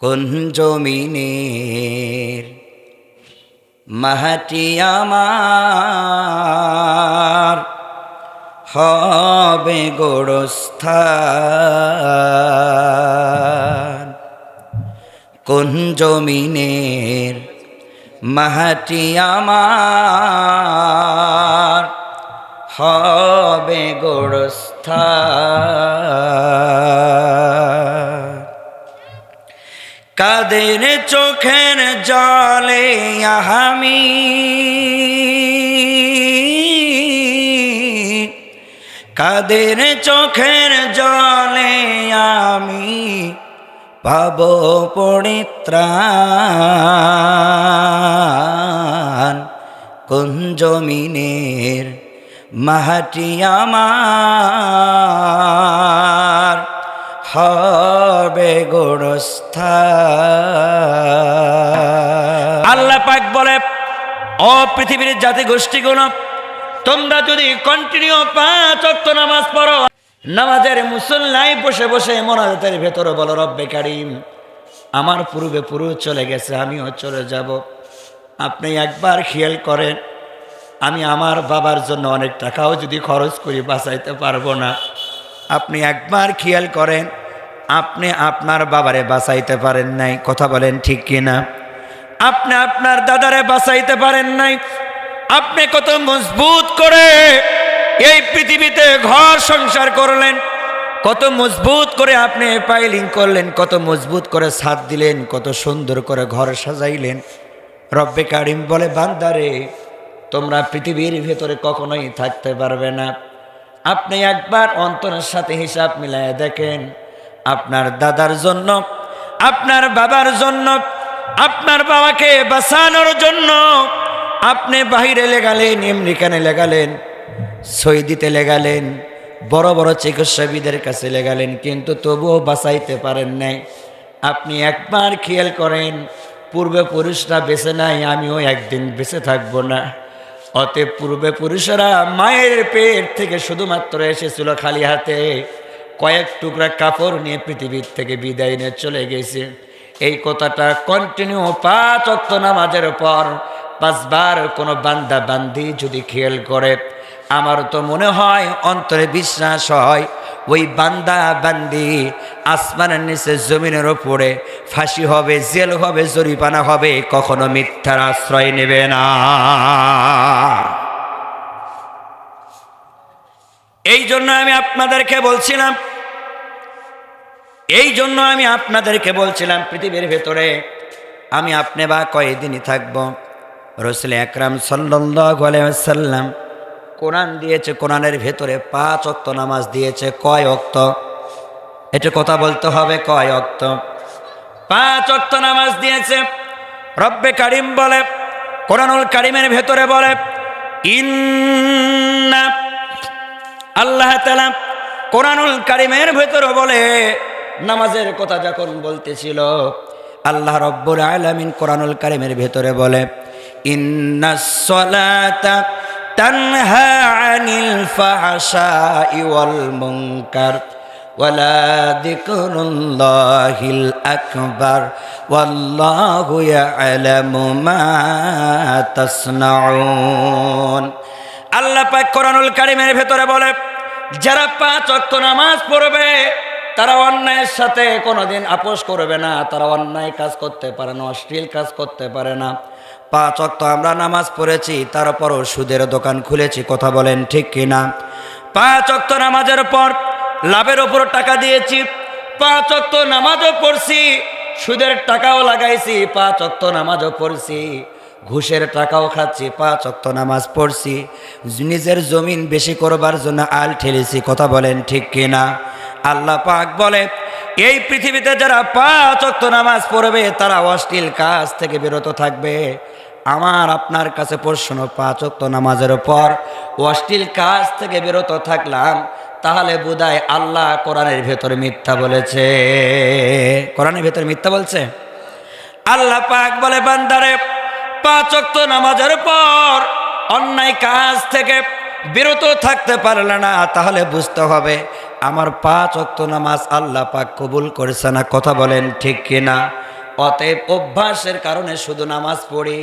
কোন জমিনের মাটি আমার হবে গোরস্থান। কোন জমিনের মাটি আমার হবে গোরস্থান। কাদের চোখের জলে আমি কাদের চোখের জলে আমি পাব পরিত্রাণ। কোন জমিনের মাটি আমার হবে গোরস্থান। আল্লাহ পাক বলে, ও পৃথিবীর জাতি গোষ্ঠীগুলো, তোমরা যদি কন্টিনিউ 5 ওয়াক্ত নামাজ পড়ো, নামাজের মুসল্লায় বসে বসে মোনাজাতের ভেতরে বলো, রব্বে কারিম, আমার পূর্বে পুরুষ চলে গেছে, আমিও চলে যাব। আপনি একবার খেয়াল করেন, আমি আমার বাবার জন্য অনেক টাকাও যদি খরচ করি বাঁচাইতে পারবো না। আপনি একবার খেয়াল করেন, আপনি আপনার বাবারে বাঁচাইতে পারেন নাই, কথা বলেন ঠিক কিনা? আপনি আপনার দাদারে বাঁচাইতে পারেন নাই। আপনি কত মজবুত করে এই পৃথিবীতে ঘর সংসার করলেন, কত মজবুত করে আপনি পাইলিং করলেন, কত মজবুত করে ছাদ দিলেন, কত সুন্দর করে ঘর সাজাইলেন। রব্বে কারিম বলে, বান্দারে, তোমরা পৃথিবীর ভেতরে কখনোই থাকতে পারবে না। আপনি একবার অন্তরের সাথে হিসাব মিলায় দেখেন, আপনার দাদার জন্য, আপনার বাবার জন্য, আপনার বাবাকে বাঁচানোর জন্য আপনি বাহিরে লেগালেন, আমেরিকানে লেগালেন, সৌদিতে লেগালেন, বড় বড় চিকিৎসাবিদের কাছে লেগালেন, কিন্তু তবুও বাঁচাইতে পারেন নাই। আপনি একবার খেয়াল করেন, পূর্বে পুরুষরা বেঁচে নাই, আমিও একদিন বেঁচে থাকবো না। অতএব পূর্বে পুরুষেরা মায়ের পেট থেকে শুধুমাত্র এসেছিল খালি হাতে, কয়েক টুকরা কাপড় নিয়ে পৃথিবীর থেকে বিদায় নিয়ে চলে গেছে। এই কথাটা কন্টিনিউ 5 ওয়াক্ত নামাজের পর 5 বার কোনো বান্দা বান্দি যদি খেয়াল করে, আমার তো মনে হয়, অন্তরে বিশ্বাস হয়, ওই বান্দা বান্দি আসমানের নিচে জমিনের ওপরে ফাঁসি হবে, জেল হবে, জরিমানা হবে, কখনো মিথ্যার আশ্রয় নেবে না। এই জন্য আমি আপনাদেরকে বলছিলাম, পৃথিবীর ভেতরে আমি আপনি বা কয়দিনই থাকব। রাসূল আকরাম সাল্লাল্লাহু আলাইহি ওয়াসাল্লাম কোরআন দিয়েছে, কোরআনের ভেতরে 5 ওয়াক্ত নামাজ দিয়েছে। কয় ওয়াক্ত? এটা কথা বলতে হবে, কয় ওয়াক্ত? 5 ওয়াক্ত নামাজ দিয়েছে। রব্বে কারিম বলে, কোরআনুল কারিমের ভেতরে বলে, ইন্না, আল্লাহ তাআলা কোরআনুল কারিমের ভেতরে বলে, নামাজের কথা যখন বলতেছিল, আল্লাহ রব্বুল আলামিন কোরআনুল কারিমের ভেতরে বলে, ইন্নাস সালাতা তানহা আনিল ফাহশাই ওয়াল মুনকার ওয়ালা যিকরুল্লাহিল আকবার ওয়াল্লাহু ইয়ালামু মা তাসনাউন। আল্লাহ পাক কোরআনুল কারিমের ভেতরে বলে, যারা 5 ওয়াক্ত নামাজ পড়বে তারা অন্যায়ের সাথে কোনোদিন আপোষ করবে না, তারা অন্যায় কাজ করতে পারে না, অশ্লীল কাজ করতে পারে না। 5 ওয়াক্ত আমরা নামাজ পড়েছি, তারপরও সুদের দোকান খুলেছি, কথা বলেন ঠিক কিনা? 5 ওয়াক্ত নামাজের পর লাভের ওপর টাকা দিয়েছি, 5 ওয়াক্ত নামাজও পড়ছি, সুদের টাকাও লাগাইছি, 5 ওয়াক্ত নামাজও পড়ছি, ঘুষের টাকাও খাচ্ছি, 5 ওয়াক্ত নামাজ পড়ছি, নিজের জমিন বেশি করবার জন্য আল ঠেলেছি, কথা বলেন ঠিক কিনা? আল্লাহ পাক বলে, এই পৃথিবীতে যারা 5 ওয়াক্ত নামাজ পড়বে তারা অশ্লীল কাজ থেকে বিরত থাকবে। আমার আপনার কাছে প্রশ্ন, 5 ওয়াক্ত নামাজের পর অশ্লীল কাজ থেকে বিরত থাকলাম, তাহলে বোধহয় আল্লাহ কোরআনের ভেতরে মিথ্যা বলেছে। কোরআনের ভেতরে মিথ্যা বলছে? আল্লাহ পাক বলে, বান্দারে, 5 ওয়াক্ত নামাজের পর অন্যায় কাজ থেকে বিরত থাকতে পারলে না, তাহলে বুঝতে হবে আমার 5 ওয়াক্ত নামাজ আল্লাহ পাক কবুল করেছে না, কথা বলেন ঠিক কিনা? অতএব অভ্যাসের কারণে শুধু নামাজ পড়ি,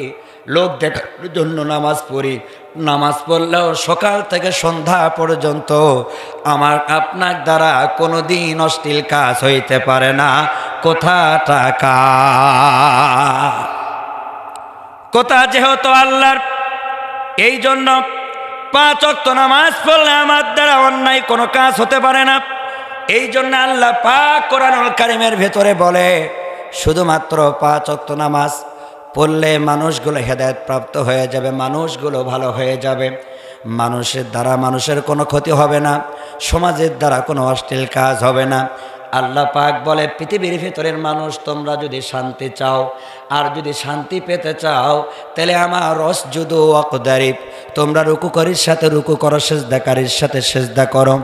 লোক দেখার জন্য নামাজ পড়ি। নামাজ পড়লেও সকাল থেকে সন্ধ্যা পর্যন্ত আমার আপনার দ্বারা কোনো দিন অশ্লীল কাজ হইতে পারে না। কথা যেহেতু আল্লাহর, এই জন্য 5 ওয়াক্ত নামাজ পড়লে আমার দ্বারা অন্যায় কোনো কাজ হতে পারে না। এই জন্য আল্লাহ পাক কোরআনুল কারীমের ভেতরে বলে শুধুমাত্র 5 ওয়াক্ত নামাজ পড়লে মানুষগুলো হেদায়েত প্রাপ্ত হয়ে যাবে, মানুষগুলো ভালো হয়ে যাবে, মানুষের দ্বারা মানুষের কোনো ক্ষতি হবে না, সমাজের দ্বারা কোনো অশ্লীল কাজ হবে না। আল্লাহ পাক বলে পৃথিবীর ভিতরের মানুষ, তোমরা যদি শান্তি চাও আর যদি শান্তি পেতে চাও তাহলে আমার রসজুদু ওয়াকদারিব, তোমরা রুকুকারীর সাথে রুকু করো, সেজদাকারীর সাথে সেজদা করো।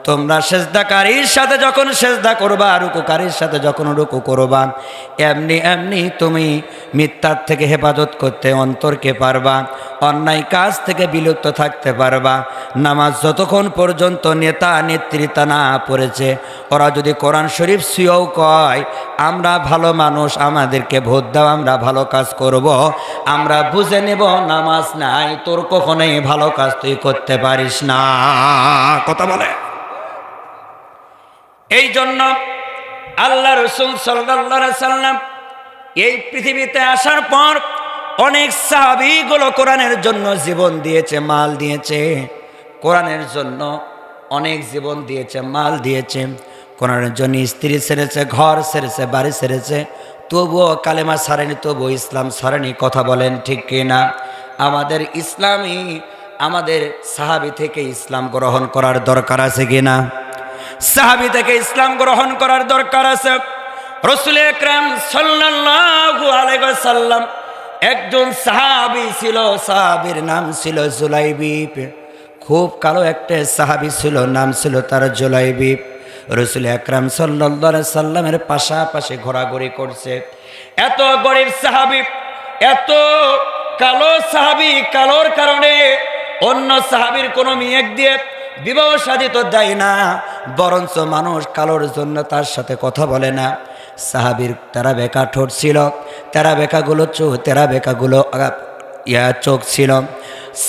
তোমরা সেজদাকারীর সাথে যখন সেজদা করবা, রুকুকারীর সাথে যখন রুকু করবা, এমনি এমনি তুমি মিথ্যার থেকে হেফাজত করতে অন্তরকে পারবা, অন্যায় কাজ থেকে বিলুপ্ত থাকতে পারবা। নামাজ যতক্ষণ পর্যন্ত নেতা নেতৃত্ব না পড়েছে, ওরা যদি কোরআন শরীফ ছুঁয়েও কয় আমরা ভালো মানুষ, আমাদেরকে ভোট দাও, আমরা ভালো কাজ করব, আমরা বুঝে নেব নামাজ নাই, তোর কখনোই ভালো কাজ তুই করতে পারিস না। কথা বলে। এই জন্য আল্লাহ রাসূল সাল্লাল্লাহু আলাইহি সাল্লাম এই পৃথিবীতে আসার পর অনেক সাহাবীগুলো কোরআনের জন্য জীবন দিয়েছে, মাল দিয়েছে, কোরআনের জন্য অনেক জীবন দিয়েছে, মাল দিয়েছে, কোরআনের জন্য স্ত্রী ছেড়েছে, ঘর ছেড়েছে, বাড়ি ছেড়েছে, তবুও কালেমা ছাড়েনি, তবুও ইসলাম ছাড়েনি। কথা বলেন ঠিক কিনা? আমাদের ইসলামী, আমাদের সাহাবী থেকে ইসলাম গ্রহণ করার দরকার আছে কিনা? সাহাবী থেকে ইসলাম গ্রহণ করার দরকার আছে। রাসূল আকরাম সাল্লাল্লাহু আলাইহি ওয়াসাল্লাম একজন সাহাবী ছিল, সাহাবীর নাম ছিল জুলাইবিব। খুব কালো একটা সাহাবী ছিল, নাম ছিল তার জুলাইবিব। রাসূল আকরাম সাল্লাল্লাহু আলাইহি সাল্লামের পাশাপাশি ঘোরাঘুরি করছে। এত গরিব সাহাবী, এত কালো সাহাবী, কালোর কারণে অন্য সাহাবীর কোনো মেয়ে দিয়ে বিবাহ শাদী তো দেয় না, বরঞ্চ মানুষ কালোর জন্য তার সাথে কথা বলে না। সাহাবীর তেরা বেকা ঠোঁট ছিল, তেরা বেকাগুলো চোখ ছিল।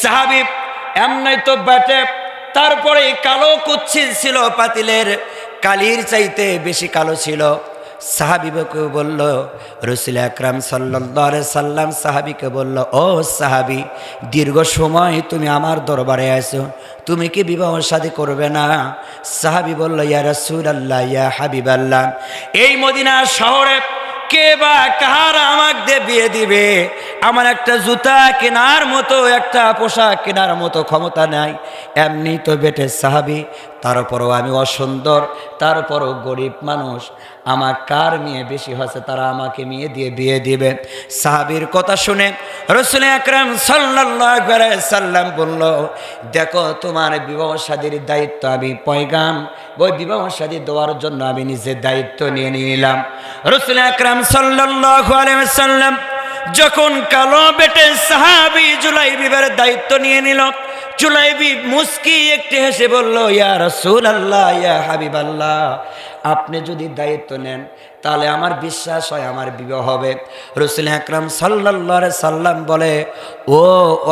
সাহাবী এমনই তো বেটে, তারপরে কালো কুচ্ছিত ছিল, পাতিলের কালির চাইতে বেশি কালো ছিল। সাহাবীকে বলল, রাসূল আকরাম সাল্লাল্লাহু আলাইহি সাল্লাম সাহাবীকে বলল, ও সাহাবী, দীর্ঘ সময় তুমি আমার দরবারে আছো, তুমি কি বিবাহ শাদী করবে না? সাহাবী বলল, ইয়া রাসূলুল্লাহ, ইয়া হাবিবাল্লাহ, এই মদিনা শহরে কে বা কাহারা আমাকে বিয়ে দিবে? আমার একটা জুতা কেনার মতো, একটা পোশাক কেনার মতো ক্ষমতা নাই। এমনি তো বেটে সাহাবী, তারপরও আমি অসুন্দর, তারপরও গরিব মানুষ, আমার কার মেয়ে বেশি হচ্ছে তারা আমাকে মেয়ে দিয়ে বিয়ে দিবে। সাহাবীর কথা শুনে রাসূল আকরাম সাল্লাল্লাহু আলাইহি সাল্লাম বলল, দেখো তোমার বিবাহ শাদীর দায়িত্ব আমি পয়গাম, ওই বিবাহ শাদী দেওয়ার জন্য আমি নিজের দায়িত্ব নিয়ে নিলাম। রাসূল আকরাম সাল্লাল্লাহু আলাইহি সাল্লাম যখন কালো বেটে সাহাবী জুলাইবিবের দায়িত্ব নিয়ে নিল, জুলাইবিব মুস্কি একটু হেসে বলল, ইয়া রাসূলুল্লাহ, ইয়া হাবিবাল্লাহ, আপনি যদি দায়িত্ব নেন তাহলে আমার বিশ্বাস হয় আমার বিবাহ হবে। রাসূল আকরাম সাল্লাল্লাহু আলাইহি সাল্লাম বলে, ও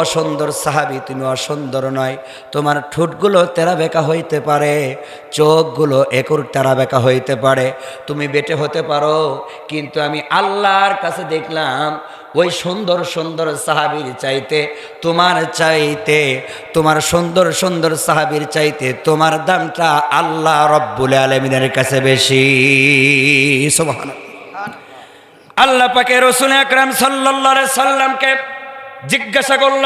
অসুন্দর সাহাবী, তুমি অসুন্দর নয়, তোমার ঠোঁটগুলো তেরা বেঁকা হইতে পারে, চোখগুলো একর তেরা বেঁকা হইতে পারে, তুমি বেটে হতে পারো, কিন্তু আমি আল্লাহর কাছে দেখলাম ওই সুন্দর সুন্দর সাহাবীর চাইতে, তোমার সুন্দর সুন্দর সাহাবীর চাইতে তোমার দামটা আল্লাহ রব্বুল আলামিনের কাছে বেশি। সুবহানাল্লাহ। আল্লাহ পাকে রাসূল আকরাম সাল্লাল্লাহু আলাইহি সাল্লামকে জিজ্ঞাসা করল,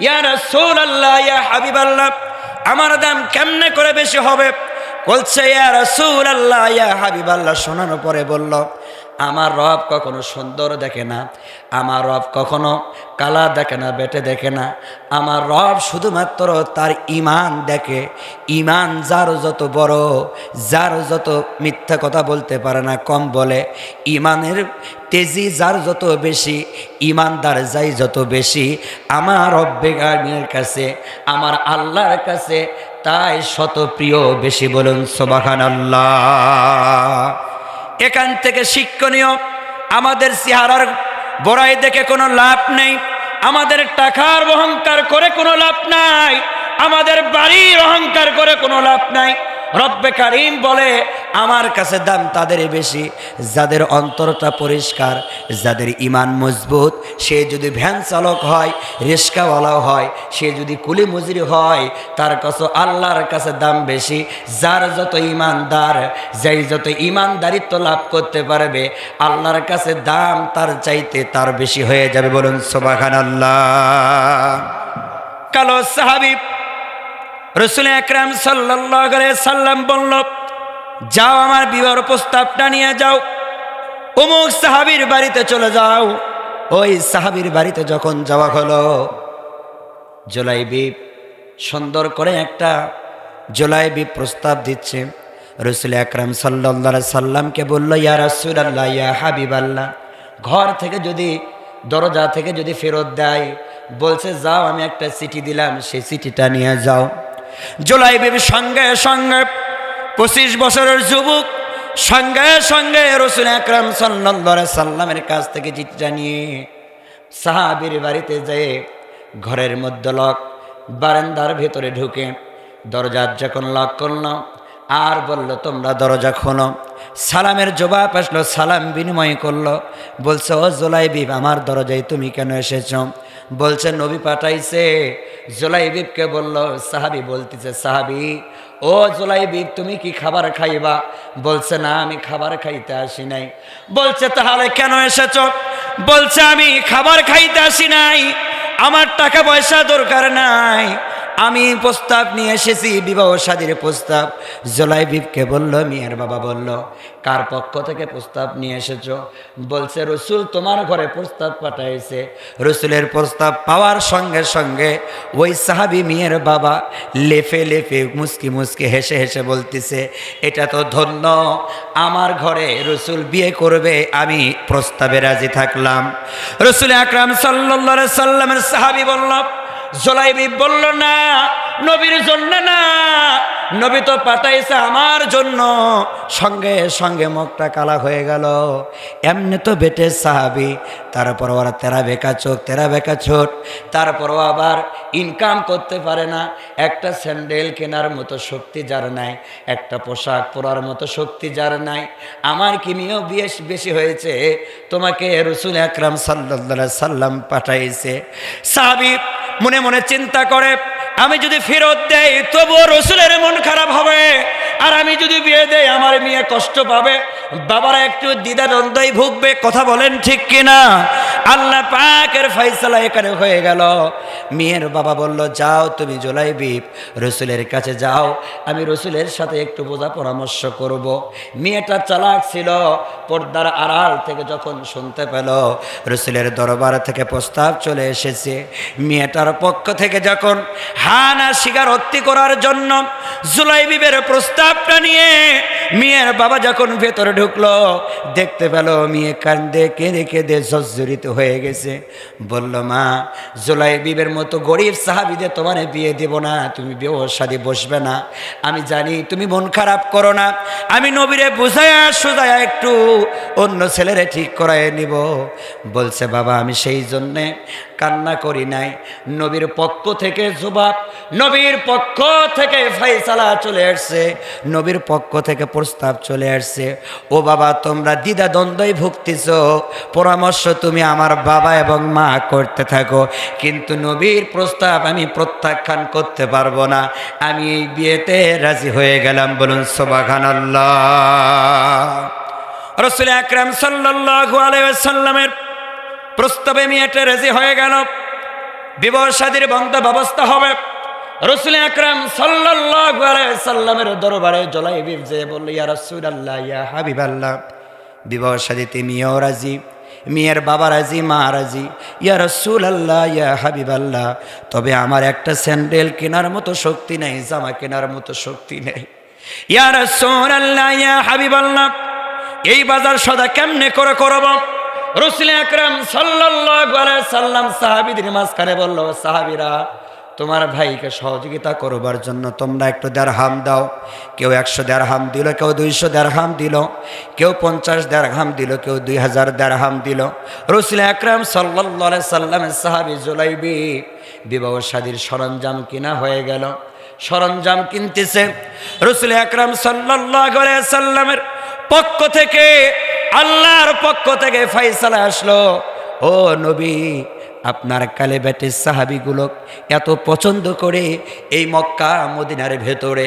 ইয়া রাসূলুল্লাহ, ইয়া হাবিবাল্লাহ, আমার দাম কেমনে করে বেশি হবে? বলছে, ইয়া রাসূলুল্লাহ, ইয়া হাবিবাল্লাহ। শোনানোর পরে বলল, আমার রব কখনো সুন্দর দেখে না, আমার রব কখনো কালা দেখে না, বেটে দেখে না, আমার রব শুধুমাত্র তার ঈমান দেখে। ঈমান যার যত বড়, যার যত মিথ্যা কথা বলতে পারে না, কম বলে, ঈমানের তেজি যার যত বেশি, ঈমানদার যাই যত বেশি, আমার রব্বুল আলামিনের কাছে, আমার আল্লাহর কাছে তাই শত প্রিয় বেশি। বলুন সুবহানাল্লাহ। এখান থেকে শিক্ষণীয় আমাদের চেহারার বড়াই দেখে কোনো লাভ নেই, আমাদের টাকার অহংকার করে কোনো লাভ নাই, আমাদের বাড়ির অহংকার করে কোনো লাভ নাই। রব্বে কারিম বলে আমার কাছে দাম তাদের বেশি যাদের অন্তরটা পরিষ্কার, যাদের ঈমান মজবুত। সে যদি ভ্যান চালক হয়, রিস্কাওয়ালাও হয়, সে যদি কুলি মজুরি হয়, তার কাছে আল্লাহর কাছে দাম বেশি। যার যত ঈমানদার, যেই যত ঈমানদারিত্ব লাভ করতে পারবে, আল্লাহর কাছে দাম তার চাইতে তার বেশি হয়ে যাবে। বলুন সুবহানাল্লাহ। কালো সাহাবী রাসূল আকরাম সাল্লাল্লাহু আলাইহি সাল্লাম বলল, যাও আমার বিবাহের প্রস্তাবটা নিয়ে যাও, অমুক সাহাবীর বাড়িতে চলে যাও। ওই সাহাবীর বাড়িতে যখন যাওয়া হলো, জুলাইবিব সুন্দর করে একটা জুলাইবিব প্রস্তাব দিচ্ছে। রাসূল আকরাম সাল্লাল্লাহু আলাইহি সাল্লামকে বলল, ইয়া রাসূলুল্লাহ, ইয়া হাবিবাল্লাহ, ঘর থেকে যদি, দরজা থেকে যদি ফেরত দেয়, বলছে যাও আমি একটা চিঠি দিলাম, সেই চিঠিটা নিয়ে যাও। জুলাইবিব সঙ্গে সঙ্গে 25 বছরের যুবক সঙ্গে সঙ্গে রাসূল আকরাম সাল্লাল্লাহু আলাইহি সাল্লামের কাছ থেকে চিঠিটা নিয়ে সাহাবীর বাড়িতে যেয়ে ঘরের মধ্যে লক, বারান্দার ভেতরে ঢুকে দরজা যখন লক করলো আর বলল, তোমরা দরজা খোলো। সালামের জবাব আসলো, সালাম বিনিময় করলো। বলছে, ও জুলাইবিব, আমার দরজায় তুমি কেন এসেছ? বলছে, নবী পাঠাইছে। জুলাইবিবকে বলল, সাহাবী বলতেছে, সাহাবী, ও জুলাইবিব, তুমি কি খাবার খাইবা? বলছে, না, আমি খাবার খাইতে আসি নাই। বলছে, তাহলে কেন এসেছ? বলছে, আমি খাবার খাইতে আসি নাই, আমার টাকা পয়সা দরকার নাই, আমি প্রস্তাব নিয়ে এসেছি, বিবাহ শাদীর প্রস্তাব। জুলাইবিবকে বলল, মেয়ের বাবা বলল, কার পক্ষ থেকে প্রস্তাব নিয়ে এসেছো? বলছে, রসুল তোমার ঘরে প্রস্তাব পাঠাইছে। রসুলের প্রস্তাব পাওয়ার সঙ্গে সঙ্গে ওই সাহাবী মেয়ের বাবা লেফে লেফে মুস্কি মুস্কি হেসে হেসে বলতেছে, এটা তো ধন্য, আমার ঘরে রসুল বিয়ে করবে, আমি প্রস্তাবে রাজি থাকলাম। রসুল আকরাম সাল্লাল্লাহু আলাইহি সাল্লামের সাহাবী বলল, জুলাইবিব বলল, না, নবীর জন্য না, নবী তো পাঠাইছে আমার জন্য। সঙ্গে সঙ্গে মুখটা কালা হয়ে গেল। এমনি তো বেটে সাহাবী, তারপর ওরা তেরা বেকা ছোট, তারপরও আবার ইনকাম করতে পারে না। একটা স্যান্ডেল কেনার মতো শক্তি যার নাই, একটা পোশাক পরার মতো শক্তি যার নাই, আমার কি মেয়েও বেশি হয়েছে, তোমাকে রাসূল আকরাম সাল্লাল্লাহু আলাইহি সাল্লাম পাঠাইছে। সাহাবী মনে মনে চিন্তা করে, আমি যদি ফেরত দেই তবুও রসুলের মন খারাপ হবে, আর আমি যদি বিয়ে দেই আমার মেয়ে কষ্ট পাবে, বাবারা একটু দ্বিধাদ্বন্দ্বই ভুগবে। কথা বলেন ঠিক কিনা? আল্লাহ পাকের ফয়সালা এখানে হয়ে গেল। মেয়ের বাবা বলল, যাও তুমি জুলাইবিব, রসুলের কাছে যাও, আমি রসুলের সাথে একটু বোঝা পরামর্শ করব। মেয়েটা চালাক ছিল, পর্দার আড়াল থেকে যখন শুনতে পেল রসুলের দরবার থেকে প্রস্তাব চলে এসেছে, মেয়েটার পক্ষ থেকে যখন হানা স্বীকারোক্তি করার জন্য জুলাইবিবের প্রস্তাবটা নিয়ে মেয়ের বাবা যখন ভেতরে ঢুকলো, দেখতে পেল মেয়ে কান্দে কেঁদে কেঁদে জর্জরিত হয়ে গেছে। বলল, মা, জুলাইবিবের মতো গরিব সাহাবীদের তোমার বিয়ে দেব না, তুমি বিবাহ শাদী বসবে না। আমি জানি তুমি মন খারাপ করো না, আমি নবীরে বুঝায়া সুজায়া একটু অন্য ছেলেরে ঠিক করায় নিব। বলছে, বাবা, আমি সেই জন্যে কান্না করি নাই, নবীর পক্ষ থেকে জবাব, নবীর পক্ষ থেকে ফয়সালা চলে আসছে, নবীর পক্ষ থেকে প্রস্তাব চলে আসছে। ও বাবা, তোমরা দ্বিধা দ্বন্দ্বই ভুগতেছ, পরামর্শ তুমি আমার বাবা এবং মা করতে থাকো, কিন্তু নবীর প্রস্তাব আমি প্রত্যাখ্যান করতে পারবো না, আমি এই বিয়েতে রাজি হয়ে গেলাম। বলুন সুবহানাল্লাহ। রাসূল আকরাম সাল্লাল্লাহু আলাইহি ওয়াসাল্লামের প্রস্তাবে মেয়েটা রাজি হয়ে গেল, বিবাহ শাদীর বন্ধ ব্যবস্থা হবে। রাসূল আকরাম সাল্লাল্লাহু আলাইহি ওয়াসাল্লামের দরবারে জুলাইবিব যে বলল, ইয়া রাসূলুল্লাহ, ইয়া হাবিবাল্লাহ, বিবাহ শাদীতে মেয়েও রাজি, মেয়ের বাবা রাজি, মা রাজি। ইয়া রাসূলুল্লাহ, ইয়া হাবিবাল্লাহ, তবে আমার একটা স্যান্ডেল কেনার মতো শক্তি নেই, জামা কেনার মতো শক্তি নেই। ইয়া রাসূলুল্লাহ, ইয়া হাবিবাল্লাহ, এই বাজার সদা কেমনে করে করব? রাসূল আকরাম সাল্লাল্লাহু আলাইহি সাল্লাম সাহাবীদের মাঝখানে বলল, সাহাবীরা, তোমার ভাইকে সহযোগিতা করবার জন্য তোমরা একটু দিরহাম দাও। কেউ 100 দিরহাম দিল, কেউ 200 দিরহাম দিল, কেউ 50 দিরহাম দিল, কেউ 2000 দিরহাম দিল। রাসূল আকরাম সাল্লাল্লাহু আলাইহি সাল্লামের সাহাবী জুলাইবি বিবাহ শাদীর সরঞ্জাম কিনা হয়ে গেল। সরঞ্জাম কিনতেছে, রাসূল আকরাম সাল্লাল্লাহু আলাইহি সাল্লামের পক্ষ থেকে, আল্লাহর পক্ষ থেকে ফয়সালা আসলো, ও নবী, আপনার কালে বেটে সাহাবিগুলো এত পছন্দ করে এই মক্কা মদিনার ভেতরে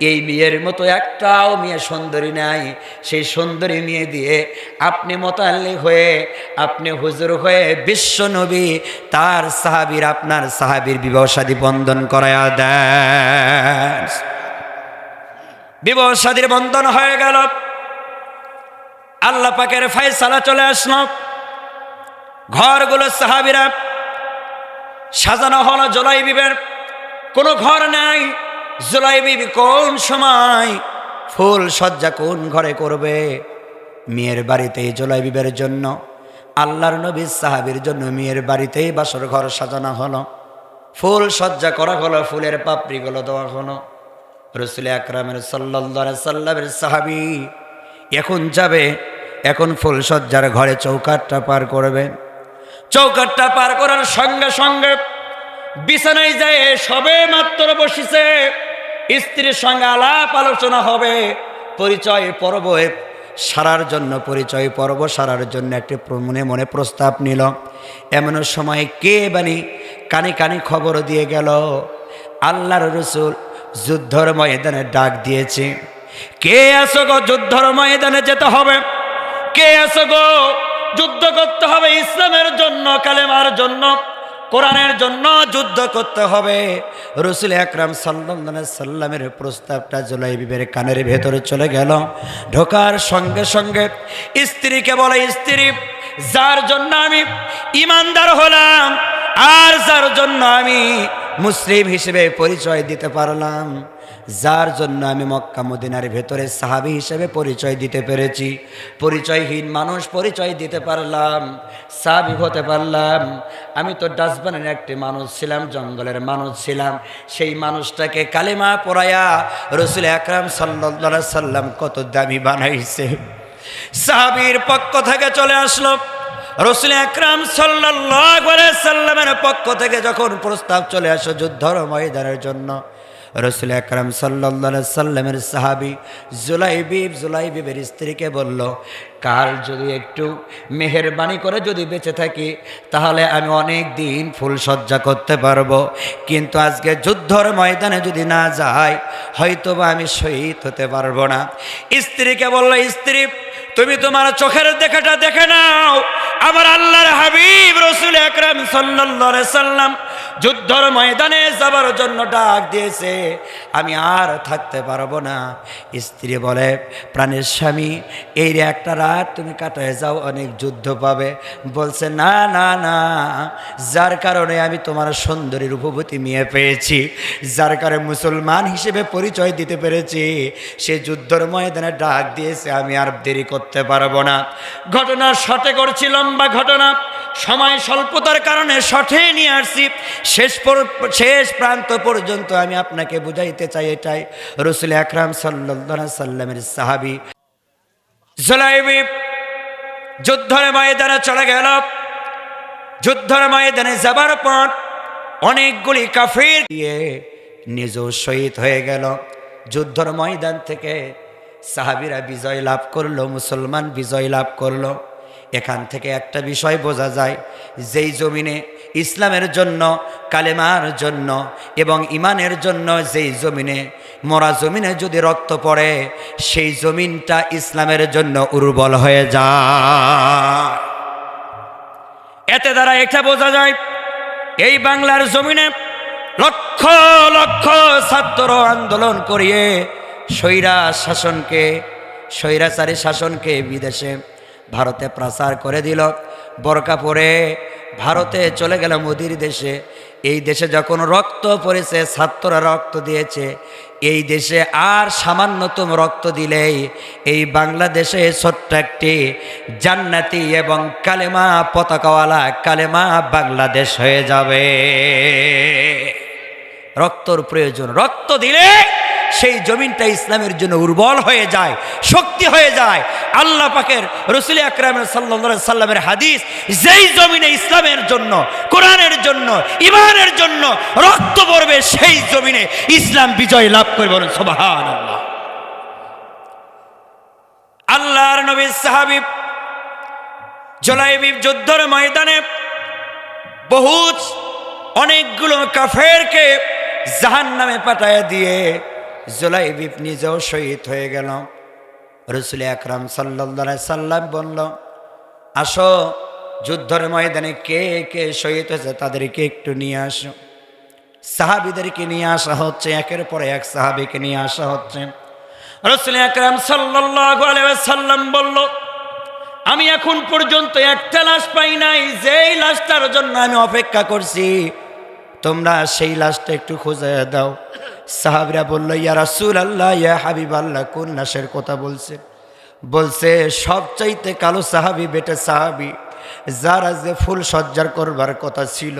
এই মেয়ের মতো একটাও মেয়ে সুন্দরী নাই, সেই সুন্দরী মেয়ে দিয়ে আপনি মোতাল্লিক হয়ে, আপনি হুজুর হয়ে বিশ্ব নবী তার সাহাবীর, আপনার সাহাবীর বিবাহ শাদী বন্ধন করায়া দেন। বিবাহ শাদীর বন্ধন হয়ে গেল। আল্লাহ পাকের ফয়সালা চলে আসলো। ঘরগুলো সাহাবীরা সাজানো হলো। জুলাইবিবের কোনো ঘর নাই। জুলাইবিবি কোন সময় ফুল সজ্জা কোন ঘরে করবে? মেয়ের বাড়িতেই জুলাইবিবের জন্য, আল্লাহর নবীর সাহাবীর জন্য মেয়ের বাড়িতেই বাসর ঘর সাজানো হলো, ফুল সজ্জা করা হলো, ফুলের পাপড়িগুলো দেওয়া হলো। রাসূল আকরামের সাল্লাল্লাহু আলাইহি সাল্লামের সাহাবী এখন যাবে, এখন ফুল সজ্জার ঘরে চৌকাঠটা পার করবে। চৌকাঠটা পার করার সঙ্গে সঙ্গে বিছানায় যায়, সবে মাত্র বসেছে, স্ত্রীর সঙ্গে আলাপ আলোচনা হবে, পরিচয় পর্ব সারার জন্য, পরিচয় পর্ব সারার জন্য একটি মনে মনে প্রস্তাব নিল। এমন সময় কে বানি কানে কানে খবর দিয়ে গেল, আল্লাহর রাসূল যুদ্ধর ময়দানে ডাক দিয়েছে। কে আসো গো, যুদ্ধর ময়দানে যেতে হবে? কে আসো গো, যুদ্ধ করতে হবে, ইসলামের জন্য, কালেমার জন্য, কোরআনের জন্য যুদ্ধ করতে হবে। রাসূল আকরাম সাল্লাল্লাহু আলাইহি সাল্লামের প্রস্তাবটা জুলাইবিবের কানের ভেতরে চলে গেল। ঢোকার সঙ্গে সঙ্গে স্ত্রীকে বলে, স্ত্রী, যার জন্য আমি ঈমানদার হলাম আর যার জন্য আমি মুসলিম হিসেবে পরিচয় দিতে পারলাম, যার জন্য আমি মক্কা মদিনার ভেতরে সাহাবী হিসেবে পরিচয় দিতে পেরেছি, পরিচয়হীন মানুষ পরিচয় দিতে পারলাম, সাহাবী হতে পারলাম। আমি তো ডাস্টবিনের একটি মানুষ ছিলাম, জঙ্গলের মানুষ ছিলাম, সেই মানুষটাকে কালেমা পড়ায়া রাসূল আকরাম সাল্লাল্লাহু আলাইহি সাল্লাম কত দামি বানাইছে। সাহাবীর পক্ষ থেকে চলে আসলো। রাসূল আকরাম সাল্লাল্লাহু আলাইহি সাল্লামের পক্ষ থেকে যখন প্রস্তাব চলে আসে যুদ্ধর ময়দানের জন্য, রাসূল আকরাম সাল্লাল্লাহু আলাইহি সাল্লামের সাহাবী জুলাইবিবের স্ত্রীকে বলল, কাল যদি একটু মেহেরবানি করে যদি বেঁচে থাকি তাহলে আমি অনেক দিন ফুল সজ্জা করতে পারবো, কিন্তু আজকে যুদ্ধর ময়দানে যদি না যাই হয়তোবা আমি শহীদ হতে পারবো না। স্ত্রীকে বলল, স্ত্রী, তুমি তোমার চোখের দেখাটা দেখে নাও, আমার আল্লাহর হাবিব রাসূল আকরাম সাল্লাল্লাহু আলাইহি সাল্লাম যুদ্ধর ময়দানে যাবার জন্য ডাক দিয়েছে, আমি আর থাকতে পারবো না। স্ত্রী বলে, প্রাণের স্বামী, এই একটা রাত তুমি কাটায় যাও, অনেক যুদ্ধ পাবে। বলছে, না না না, যার কারণে আমি তোমার সুন্দরীর উপভূতি নিয়ে পেয়েছি, যার কারণে মুসলমান হিসেবে পরিচয় দিতে পেরেছি, সে যুদ্ধর ময়দানে ডাক দিয়েছে, আমি আর দেরি করতে পারবো না। ঘটনা শর্টে করছি, লম্বা ঘটনা, সময় স্বল্পতার কারণে শর্টে নিয়ে আসছি। শেষ প্রান্ত পর্যন্ত আমি আপনাকে বুঝাইতে চাই এটাই। রাসূল আকরাম সাল্লাল্লাহু আলাইহি সাল্লামের সাহাবী জুলাইবি যুদ্ধের ময়দানে চলে গেল। যুদ্ধের ময়দানে যাবার পর অনেকগুলি কাফির দিয়ে নিজেও শহীদ হয়ে গেল। যুদ্ধের ময়দান থেকে সাহাবীরা বিজয় লাভ করলো, মুসলমান বিজয় লাভ করলো। এখান থেকে একটা বিষয় বোঝা যায়, যেই জমিনে ইসলামের জন্য, কালেমার জন্য এবং ইমানের জন্য যেই জমিনে, মরা জমিনে যদি রক্ত পড়ে, সেই জমিনটা ইসলামের জন্য উর্বর হয়ে যায়। এতে দ্বারা এটা বোঝা যায়, এই বাংলার জমিনে লক্ষ লক্ষ ছাত্র আন্দোলন করিয়ে স্বৈরাচারী শাসনকে বিদেশে ভারতে প্রচার করে দিল। বোরকা পরে ভারতে চলে গেল, মোদির দেশে। এই দেশে যখন রক্ত পড়েছে, ছাত্ররা রক্ত দিয়েছে, এই দেশে আর সামান্যতম রক্ত দিলেই এই বাংলাদেশে ছোট্ট একটি জান্নাতি এবং কালেমা পতাকাওয়ালা কালেমা বাংলাদেশ হয়ে যাবে। রক্তর প্রয়োজন। রক্ত দিলে সেই জমিনটা ইসলামের জন্য উর্বর হয়ে যায়, শক্তি হয়ে যায়। আল্লাহ পাকের রাসূল আকরাম সাল্লাল্লাহু আলাইহি সাল্লামের হাদিস, যেই জমিনে ইসলামের জন্য, কোরআনের জন্য, ঈমানের জন্য রক্ত পড়বে, সেই জমিনে ইসলাম বিজয় লাভ করবে। বলুন সুবহানাল্লাহ। আল্লাহর নবীর সাহাবী জুলাইবিব যুদ্ধের ময়দানে বহুত অনেকগুলো কাফেরকে জাহান্নামে পাঠায় দিয়ে জুলাইবিব নিজেও শহীদ হয়ে গেল। রাসূল আকরাম সাল্লাল্লাহু আলাইহি সাল্লাম বলল, আসো যুদ্ধের ময়দানে কে কে শহীদ হয়েছে তাদেরকে একটু নিয়ে আসো। সাহাবীদেরকে নিয়ে আসা হচ্ছে, একের পর এক সাহাবীকে নিয়ে আসা হচ্ছে। রাসূল আকরাম সাল্লাল্লাহু আলাইহি সাল্লাম বলল, আমি এখন পর্যন্ত একটা লাশ পাই নাই, যেই লাশটার জন্য আমি অপেক্ষা করছি, তোমরা সেই লাশটা একটু খুঁজে দাও। সাহাবীরা বলল, ইয়া রাসূলুল্লাহ, ইয়া হাবিবাল্লাহ, কোন লাশের কথা বলছে? বলছে, সবচাইতে কালো সাহাবী, বেটা সাহাবী, যারা যে ফুল সজ্জার করবার কথা ছিল,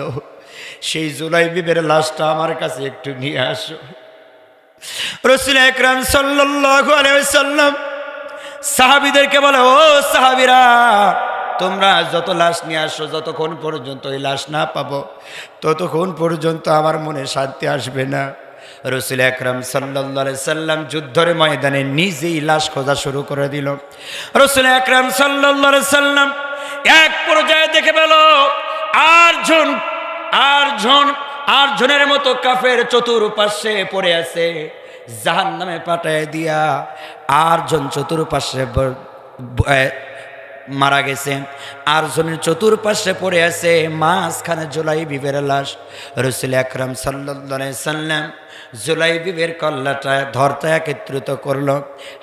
সেই জুলাইবিবের লাশটা আমার কাছে একটু নিয়ে আসো। রাসূল আকরাম সাল্লাল্লাহু আলাইহি ওয়াসাল্লাম সাহাবীদেরকে বলে, ও সাহাবীরা, তোমরা যত লাশ নিয়ে আসো, যতক্ষণ পর্যন্ত এই লাশ না পাবো ততক্ষণ পর্যন্ত আমার মনে শান্তি আসবে না। রাসূল আকরাম সাল্লাল্লাহু আলাইহি সাল্লাম যুদ্ধের ময়দানে নিজেই লাশ খোঁজা শুরু করে দিল। রাসূল আকরাম সাল্লাল্লাহু আলাইহি সাল্লাম এক পর্যায়ে দেখে পেল আটজনের মতো কাফের চতুর্পাশে পড়ে আছে। জাহান্নামে পাঠায় দিয়া 8 জন চতুর্পাশে মারা গেছে, 8 জনের চতুর্পাশে পড়ে আছে, মাঝখানে জুলাইবিবের লাশ। রাসূল আকরাম সাল্লাল্লাহু আলাইহি সাল্লাম জুলাইবিবের কল্লাটা ধরতে একত্রিত করলো,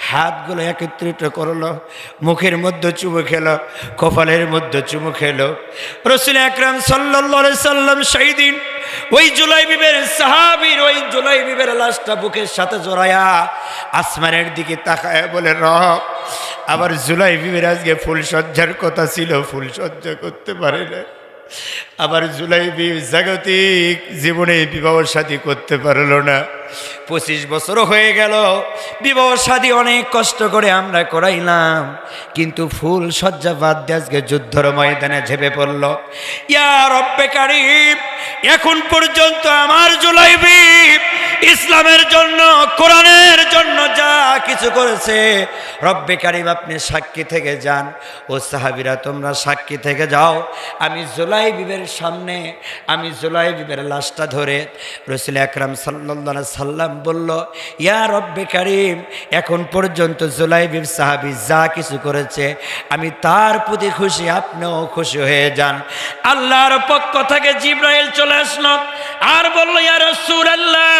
হাতগুলো একত্রিত করলো, মুখের মধ্যে চুমু খেলো, কপালের মধ্যে চুমু খেলো। রাসূল আকরাম সাল্লাল্লাহু আলাইহি সাল্লাম সেই দিন ওই জুলাইবিবের সাহাবীর ওই জুলাইবিবের লাশটা বুকের সাথে জড়ায়া আসমানের দিকে তাকায় বলে, রব, আবার জুলাইবিবের আজকে ফুল সজ্জার কথা ছিল, ফুল সজ্জা করতে পারে না। আবার জুলাইবিব জাগতিক জীবনে বিবাহ শাদী করতে পারলো না। 25 বছরও হয়ে গেল, বিবাহ শাদী অনেক কষ্ট করে আমরা করাইলাম, কিন্তু ফুল সজ্জা বাদ দিয়ে আজকে যুদ্ধের ময়দানে ঝেঁপে পড়ল। ইয়া রব্বে কারীম, এখন পর্যন্ত আমার জুলাইবিব ইসলামের জন্য, কোরআনের জন্য যা কিছু করেছে, রব্বে কারীম আপনি সাক্ষী থেকে যান। ও সাহাবীরা, তোমরা সাক্ষী থেকে যাও। আমি জুলাইবিবের সামনে, আমি জুলাইবিবের লাশটা ধরে রাসূল আকরাম সাল্লাল্লাহু আলাইহি সাল্লাম বলল, ইয়া রব্বে কারীম, এখন পর্যন্ত জুলাইবিব সাহাবী যা কিছু করেছে, আমি তার প্রতি খুশি, আপনিও খুশি হয়ে যান। আল্লাহর পক্ষ থেকে জিবরাইল চলে আসলো আর বলল, ইয়া রাসূলুল্লাহ,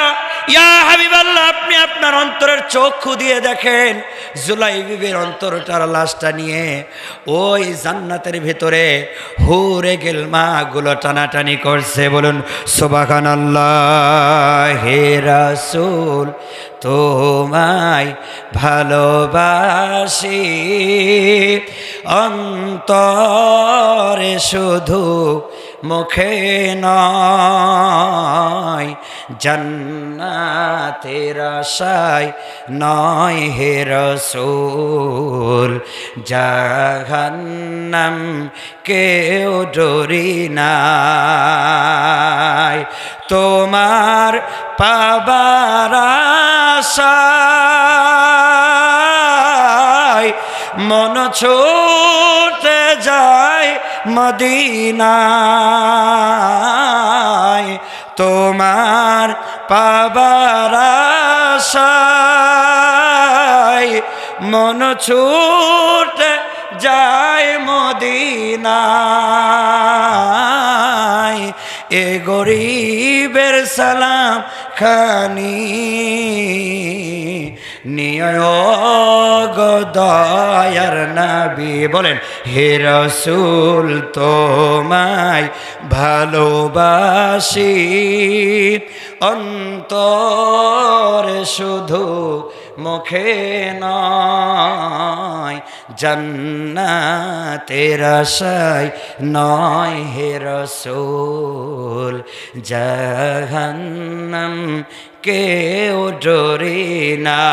ইয়া হাবিবাল্লাহ, আপনি আপনার অন্তরের চক্ষু দিয়ে দেখেন, জুলাইবিবের অন্তরটার লাশটা নিয়ে ওই জান্নাতের ভিতরে হুরে গেলমা গুলো টানাটানি করছে। বলুন সুবহানাল্লাহ। হে রাসূল, তোমায় ভালোবাসি, অন্তরে শুধু, মুখে নয়, জান্নাতের আশায় নয় হে রাসূল, জাহান্নাম কেউ ডরি নাই, তোমার পাবার আশায় মন ছুটে যায় মদিনায়, তোমার পাবার আশায় মন ছুটে যায় মদিনায়। এ গরিবের সালাম খানি নিয় গো দয়ার নবী। বলেন, হে রাসূল, তোমায় ভালোবাসি, অন্তরে শুধু, মুখে নয়, জান্নাতের আশায় নয় হে রাসূল, জাহান্নাম কেউ ডরে না।